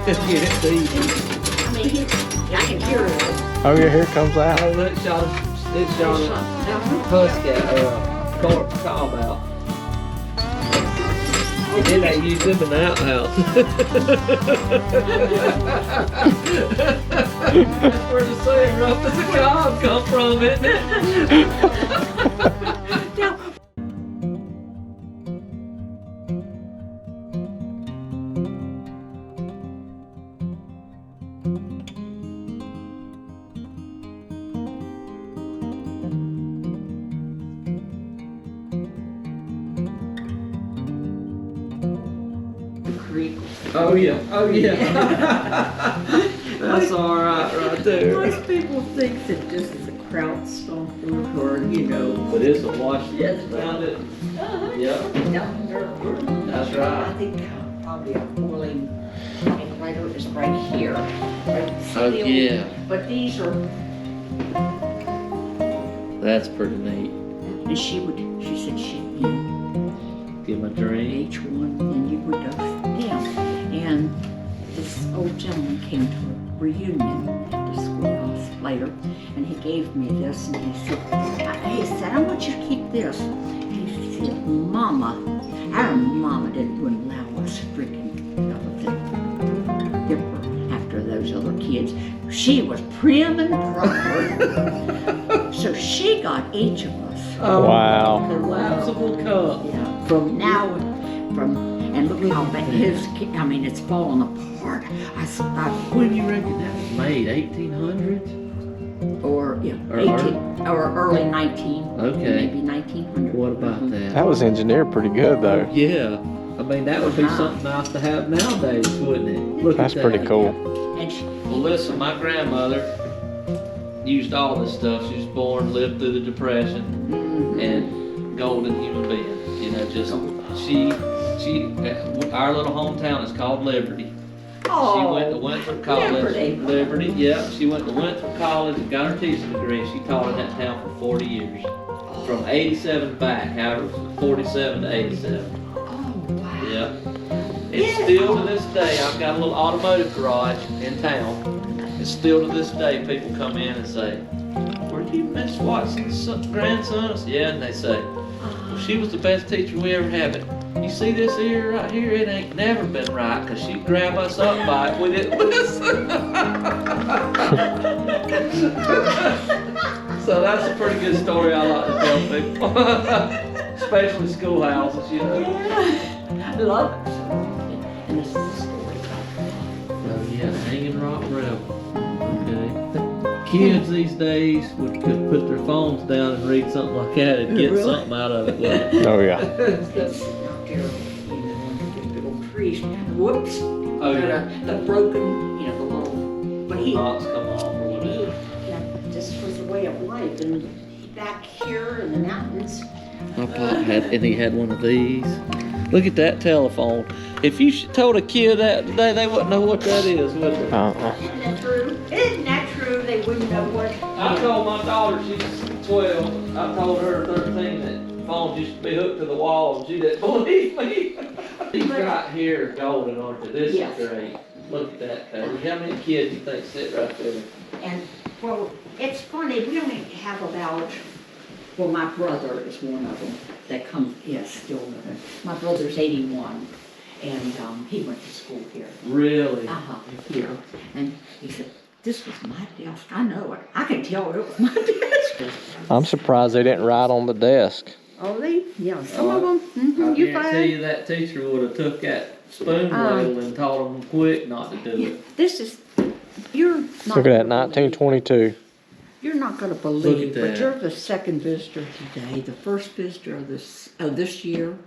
It's easy. I mean, I can hear it. Oh yeah, here it comes out. Oh, look, it's shot a husky, cob out. And then they use them in the outhouse. That's where the saying rough as a cob come from, isn't it? Oh yeah, oh yeah. That's all right there. Most people think that this is a kraut stomper or, you know. But it's a wash Yes. around it. Yep, Down there. that's I right. think probably a boiling regulator is right here. Right, see Oh the old- yeah, But these are, that's pretty neat. and she said she'd, you know, Give them a drink. each one, and you would go down. And this old gentleman came to a reunion at the schoolhouse later, and he gave me this, and he said, I want you to keep this. And he said, Mama, our mama wouldn't allow us freaking dipper after those other kids. She was prim and proper. So she got each of us. Oh, Wow. collapsible cup. Yeah. From And look how bad his, I mean, it's falling apart. when you reckon that was made? 1800s? Or, yeah, Or 18, or early 19, Okay. maybe 1900. What about that? That was engineered pretty good though. Yeah. I mean, that would be Uh-huh. something nice to have nowadays, wouldn't it? Look That's at pretty that. cool. And she, Well, listen, my grandmother used all this stuff. She was born, lived through the Depression, and golden human being. You know, just our little hometown is called Liberty. She went to Winthrop College. Liberty. Yeah. She went to Winthrop College and got her teaching degree. She taught in that town for 40 years. From 87 back, however, 47 to 87. Oh, wow. Yeah. It's still to this day, I've got a little automotive garage in town. It's still to this day, people come in and say, were you Miss Watson's grandson? I said, yeah, and they say, well, she was the best teacher we ever had. But you see this ear right here? It ain't never been right, because she'd grab us up by it. We didn't listen. So that's a pretty good story I like to tell people. Especially schoolhouses, you know. Yeah. I love it. And this is the story. Oh yeah, hanging rock rebel. Okay. Kids these days could put their phones down and read something like that and get Really? something out of it. Wouldn't Oh yeah. It's out there, you know, under the little trees. Whoops. Oh, yeah. The broken, you know, the little, but he, knots come off or whatever. yeah, this was the way of life. And back here in the mountains, My pop had, and he had one of these. Look at that telephone. If you told a kid that today, they wouldn't know what that is, would they? isn't that true? Isn't that true? They wouldn't know what. I told my daughter, she's 12, I told her 13 that phones used to be hooked to the wall and she didn't believe me. These right here are golden, aren't they? This Yes. is great. Look at that, Cody. How many kids do you think sit right there? And, well, it's funny, we only have about, well, my brother is one of them that comes, yes, still living. My brother's 81, and he went to school here. Really? Here. And he said, this was my desk. I know it. I can tell it was my desk. I'm surprised they didn't write on the desk. Oh, they? Yeah, some Oh, of them. I You guarantee find? you that teacher would have took that spoon ladle and taught them quick not to do Yeah, it. this is, you're not. Look at that, gonna believe- 1922. You're not gonna Look believe, at but that. you're the second visitor today. The first visitor of this year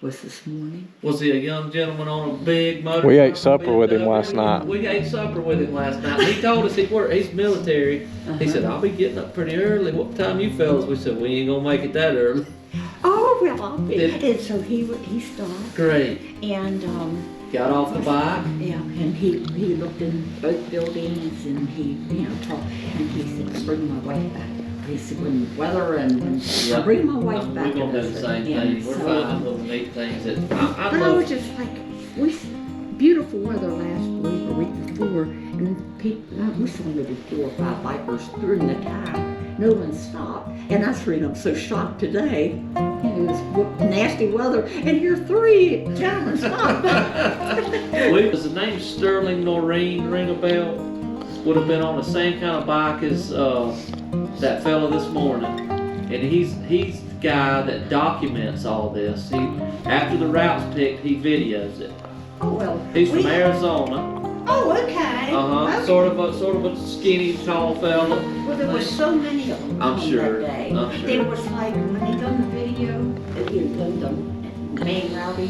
was this morning. Was he a young gentleman on a big motor? We ate supper with him last night. We ate supper with him last night. He told us he's military. He said, I'll be getting up pretty early. What time you fellas? We said, we ain't gonna make it that early. Oh, well, I'll be. Did- And so he stopped Great. and, Got off the bike. yeah, and he looked in both buildings and he, you know, talked, and he said, bring my wife back. He said, when the weather and Yeah. bring my wife back. We're gonna do the same thing. We're finding little neat things that I But I love. was just like, beautiful beautiful weather last week or week before, and we saw maybe 4 or 5 vipers during the time. No one stopped, and that's the reason I'm so shocked today. It was nasty weather, and here 3 gentlemen stopped. Was the name Sterling Noreen ring a bell? Would have been on the same kind of bike as that fella this morning, and he's the guy that documents all this. After the route's picked, he videos it. Oh well. He's from Arizona. Oh, okay. Okay. Sort of a skinny, tall fella. Well, there were so many of them I'm sure. that day. I'm sure. There was like, when they done the video, that he had done the main rowdy,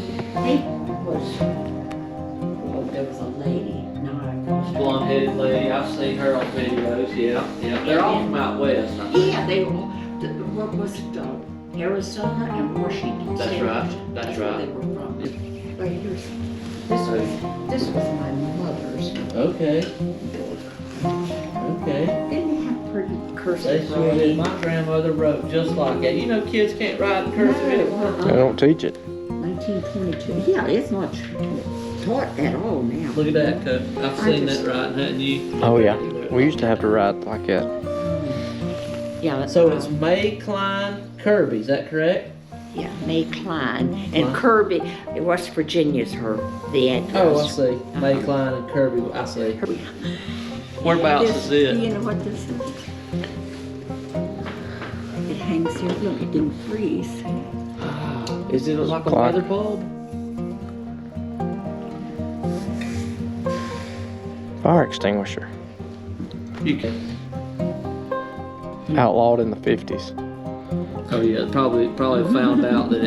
there was a lady. Blonde-headed lady. I've seen her on videos. Yeah. They're all from out west. I think. Yeah, they were, what was it, Arizona and Washington That's State. right. That's where right. they were from. Right, this was my mother's. Okay. Didn't they have pretty They cursive sure did. writing? My grandmother wrote just like that. You know, kids can't write in cursive anymore. They don't teach it. 1922. Yeah, it's not taught at all now. Look at that, Coach. I've seen that writing, hadn't you? Oh yeah. We used to have to write like that. Yeah, that's So it's May Klein Kirby, is that correct? yeah, May Klein and Kirby. West Virginia's the address. Oh, I see. May Klein and Kirby, I see. Whereabouts is Do it? you know what this is? It hangs here. Look, it didn't freeze. Is it like a Clock. weather bulb? Fire extinguisher. You can. Outlawed in the 50s. Oh yeah, probably found out that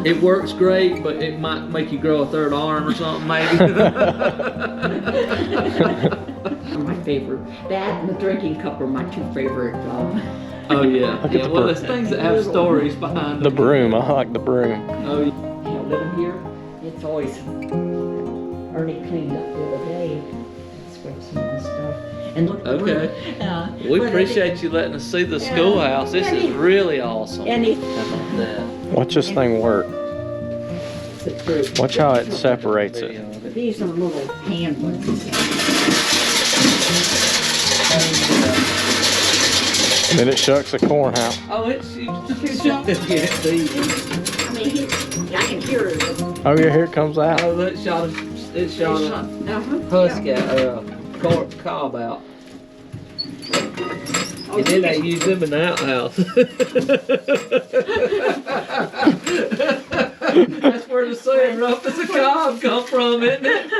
it works great, but it might make you grow a 3rd arm or something, maybe. My favorite. That and the drinking cup are my 2 favorite. Oh yeah. Look at Yeah. the Well, bird. there's things that have stories behind The them. broom. I like the broom. Oh, You know, living here, it's always Ernie cleaned up the other day. Swept some of the stuff. And look. Okay. We appreciate you letting us see the schoolhouse. This is really awesome. And How about that? Watch this thing work. Watch how it separates it. these are little hand ones. And then it shucks the corn out. Oh, it's shut this get these. I mean, I can hear it. Oh yeah, here it comes out. Oh, it shot a husk out, cob out. And then they use them in the outhouse. That's where the saying rough as a cob come from, isn't it?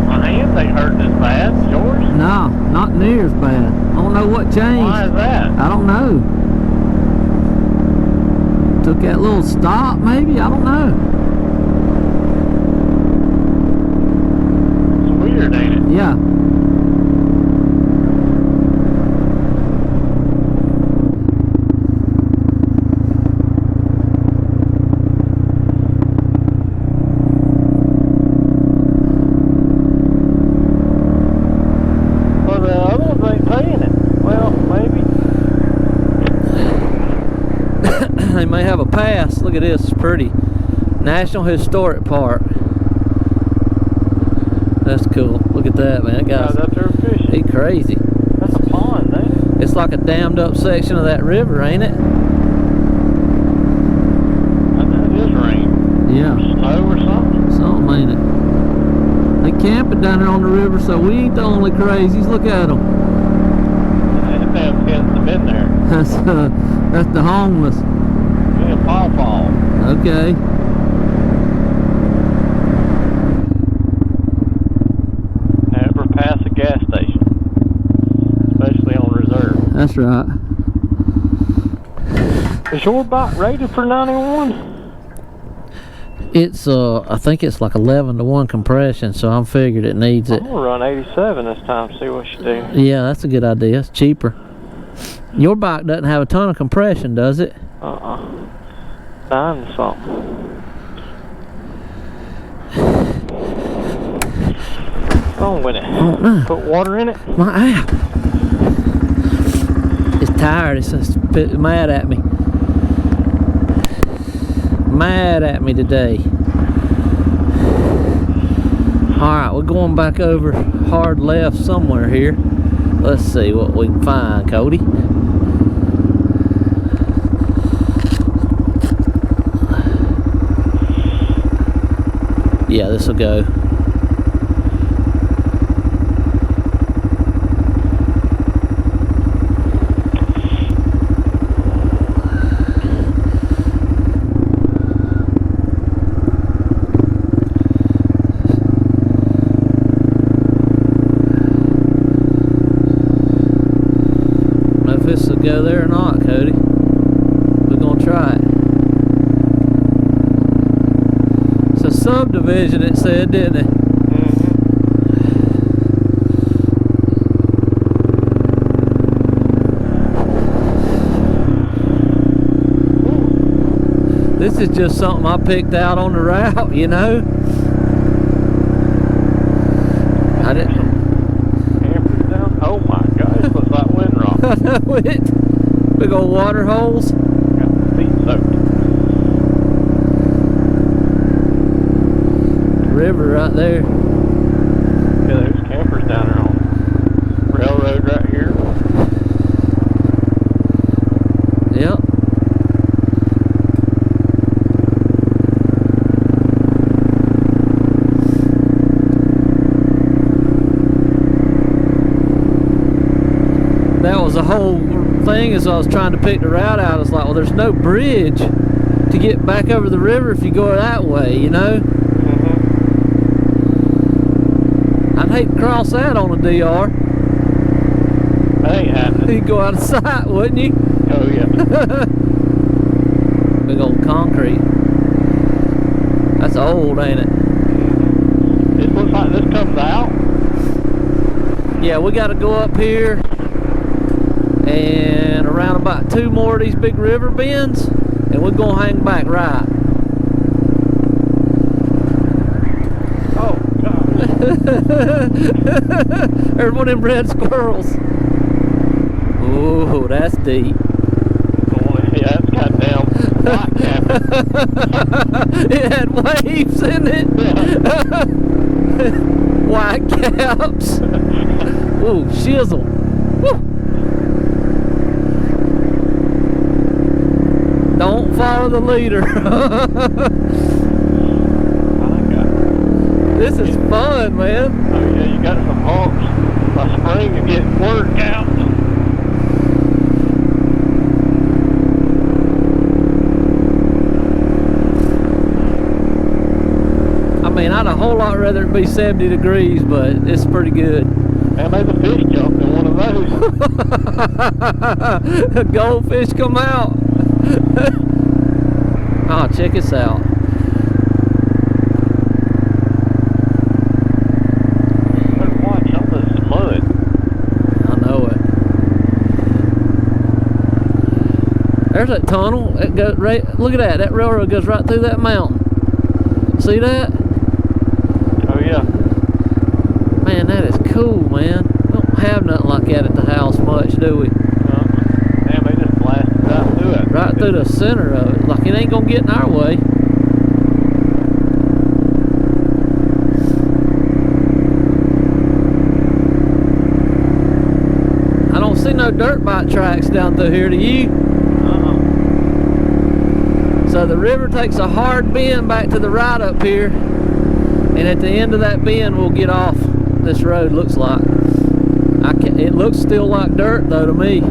My hands ain't hurting as bad. Yours? No, not near as bad. I don't know what changed. Why is that? I don't know. Took that little stop, maybe? I don't know. It's weird, ain't it? Yeah. Well, the other ones ain't paying it. Well, maybe. They may have a pass. Look at this, it's pretty. National Historic Park. That's cool. Look at that, man. That guy's Up there fishing. he crazy. That's a pond, ain't it? It's like a dammed up section of that river, ain't it? I know it is rain. Yeah. Snow or something. Something, ain't it? They camping down there on the river, so we ain't the only crazies. Look at them. Them damn kids have been there. That's the homeless. Yeah, paw. Okay. Never pass a gas station. Especially on reserve. That's right. Is your bike rated for 91? It's I think it's like 11-to-1 compression, so I'm figured it needs it. I'm gonna run 87 this time, see what you do. Yeah, that's a good idea. It's cheaper. Your bike doesn't have a ton of compression, does it? 9 something. wrong with it? don't know. Put water in it? My app. It's tired. It's just mad at me. Mad at me today. Alright, we're going back over hard left somewhere here. Let's see what we can find, Cody. Yeah, this will go. If this will go there or not, Cody. We're gonna try it. It's a subdivision, it said, didn't it? This is just something I picked out on the route, you know? I didn't. Campers down. Oh my gosh, looks like windrock. I know it. Big old water holes. Got my feet soaked. River right there. Yeah, there's campers down there on railroad right here. Yep. That was the whole thing as I was trying to pick the route out. I was like, well, there's no bridge to get back over the river if you go that way, you know? I'd hate to cross that on a DR. That ain't happening. You'd go out of sight, wouldn't you? Oh yeah. Big old concrete. That's old, ain't it? It looks like this comes out. Yeah, we got to go up here and around about 2 more of these big river bends, and we're gonna hang back right. Oh god. There's one of them red squirrels. Ooh, that's deep. Oh, yeah, that's goddamn white camping. It had waves in it. White caps. Ooh, shizzle. Woo. Don't follow the leader. This is fun, man. Oh yeah, you got some humps. My spring is getting worked out. I mean, I'd a whole lot rather it be 70 degrees, but it's pretty good. Man, there's a fish jump in one of those. A goldfish come out. Oh, check this out. Better watch some of this mud. I know it. There's that tunnel. It goes right. Look at that. That railroad goes right through that mountain. See that? Oh yeah. Man, that is cool, man. We don't have nothing like that at the house much, do we? Damn, they just blasted right through it. Right through the center of it. Like it ain't gonna get in our way. I don't see no dirt bike tracks down through here, do you? So the river takes a hard bend back to the right up here, and at the end of that bend we'll get off this road, looks like. It looks still like dirt though to me.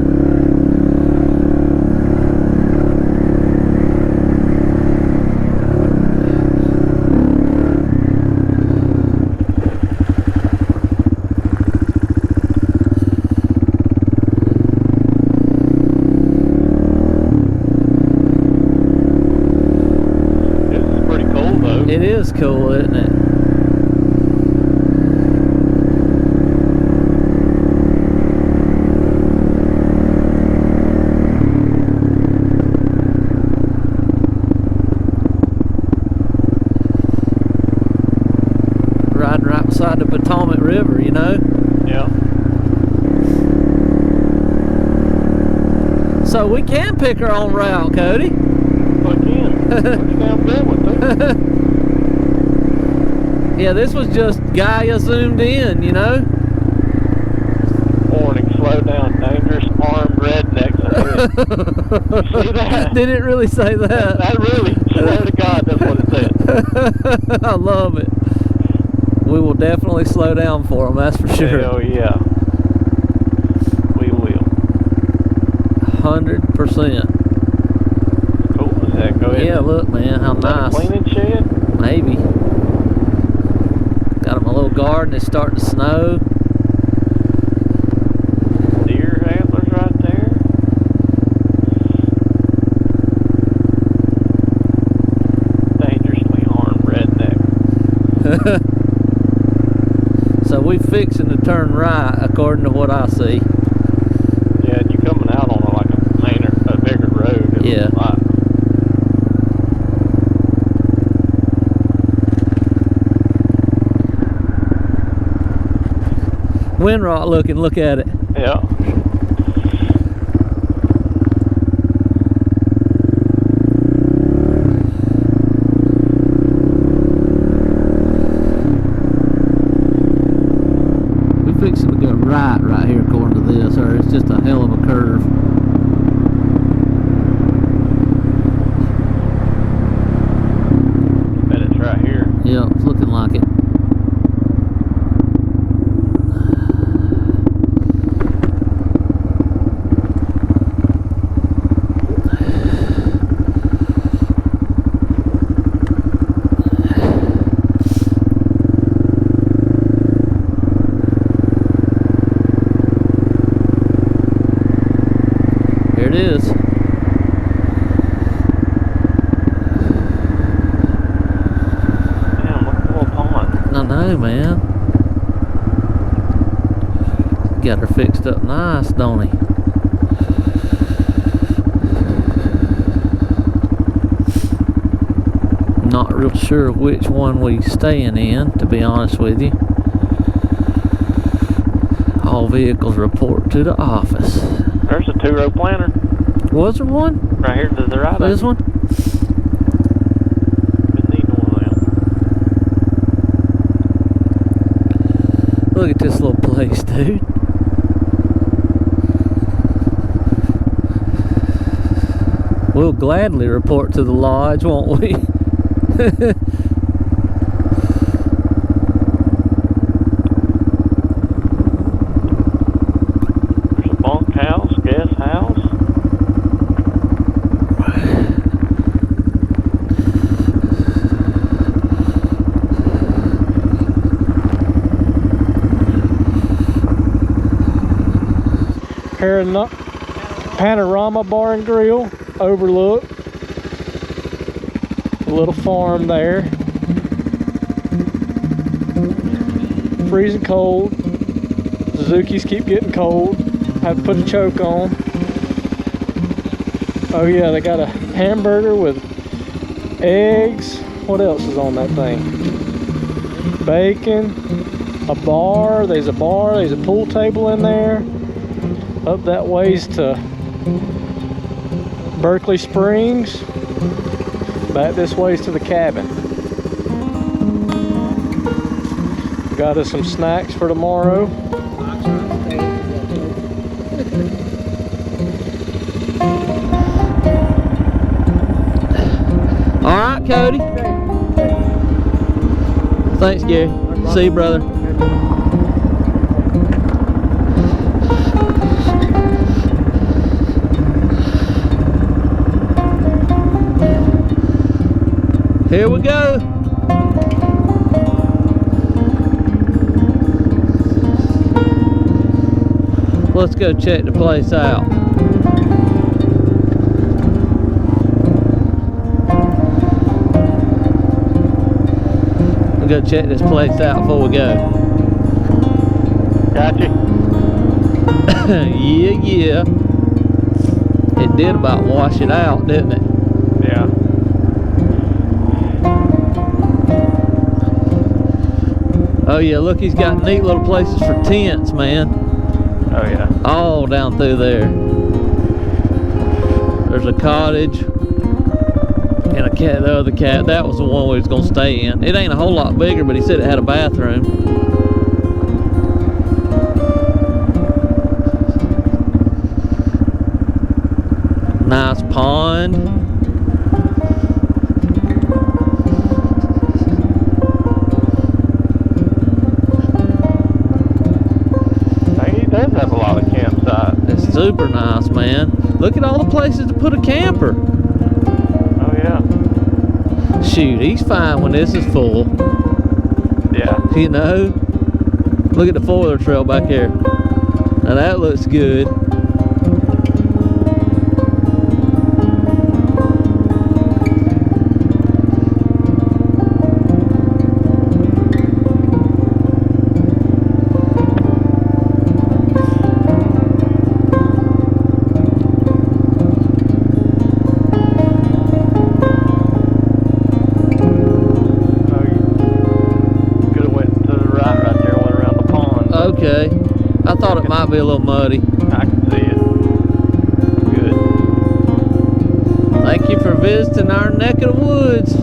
It is cool, isn't it? Riding right beside the Potomac River. So we can pick our own route, Cody. Again, pretty damn good one, too. Yeah, this was just Gaia zoomed in, you know? Warning, slow down, dangerous armed rednecks ahead. You see that? Did it really say that? That really, swear to God, that's what it said. I love it. We will definitely slow down for them, that's for sure. Hell yeah. We will. 100%. Cool as heck, go ahead. Yeah, look, man, how nice. Cleaning shed? Maybe. Got him a little garden. It's starting to snow. Deer antlers right there. Dangerously armed redneck. So we fixing to turn right, according to what I see. Yeah, and you coming out on like a bigger road. It Yeah. looks like. Windrock looking, look at it. Yeah. We fixing to go right here according to this, or it's just a hell of a curve. Bet it's right here. Yeah, it's looking like it. Here it is. Damn, look at the little pond. I know, man. Got her fixed up nice, don't he? Not real sure which one we staying in, to be honest with you. All vehicles report to the office. There's a 2-row planter Was there one? right here to the right of This it. one? Been needing one of them. Look at this little place, dude. We'll gladly report to the lodge, won't we? There's a bunkhouse, guest house. Panorama Bar and Grill overlook. A little farm there. Freezing cold. Suzuki's keep getting cold. Have to put a choke on. Oh yeah, they got a hamburger with eggs. What else is on that thing? Bacon. A bar. There's a bar. There's a pool table in there. Up that ways to Berkeley Springs. Back this ways to the cabin. Got us some snacks for tomorrow. All right, Cody. Thanks, Gary. See you, brother. Here we go. Let's go check the place out. We'll go check this place out before we go. Gotcha. Yeah. It did about wash it out, didn't it? Yeah. Oh yeah, look, he's got neat little places for tents, man. Oh yeah. All down through there. There's a cottage and a cat. The other cat, that was the one we was gonna stay in. It ain't a whole lot bigger, but he said it had a bathroom. Nice pond. He does have a lot of campsites. It's super nice, man. Look at all the places to put a camper. Oh yeah. Shoot, he's fine when this is full. Yeah. You know? Look at the four-wheeler trail back here. Now that looks good. Okay. I thought it might be a little muddy. I can see it. Good. Thank you for visiting our neck of the woods.